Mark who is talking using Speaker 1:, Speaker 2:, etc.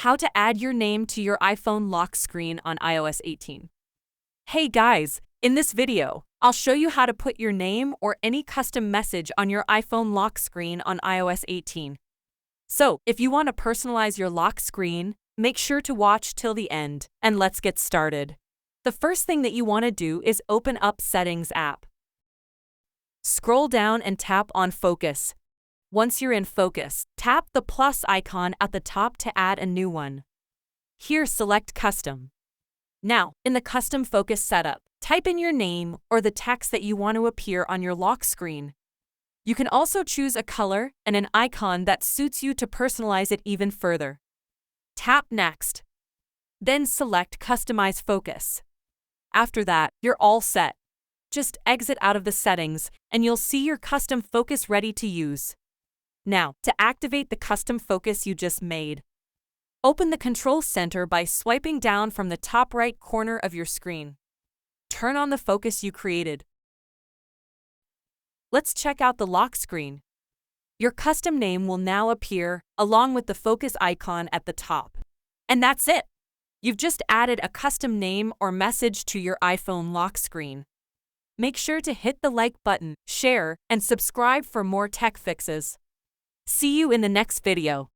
Speaker 1: How to add your name to your iPhone lock screen on iOS 18. Hey guys, in this video, I'll show you how to put your name or any custom message on your iPhone lock screen on iOS 18. So, if you want to personalize your lock screen, make sure to watch till the end, and let's get started. The first thing that you want to do is open up Settings app. Scroll down and tap on Focus. Once you're in Focus, tap the plus icon at the top to add a new one. Here, select Custom. Now, in the Custom Focus setup, type in your name or the text that you want to appear on your lock screen. You can also choose a color and an icon that suits you to personalize it even further. Tap Next. Then select Customize Focus. After that, you're all set. Just exit out of the settings, and you'll see your custom focus ready to use. Now, to activate the custom focus you just made, open the Control Center by swiping down from the top right corner of your screen. Turn on the focus you created. Let's check out the lock screen. Your custom name will now appear along with the focus icon at the top. And that's it! You've just added a custom name or message to your iPhone lock screen. Make sure to hit the like button, share, and subscribe for more tech fixes. See you in the next video.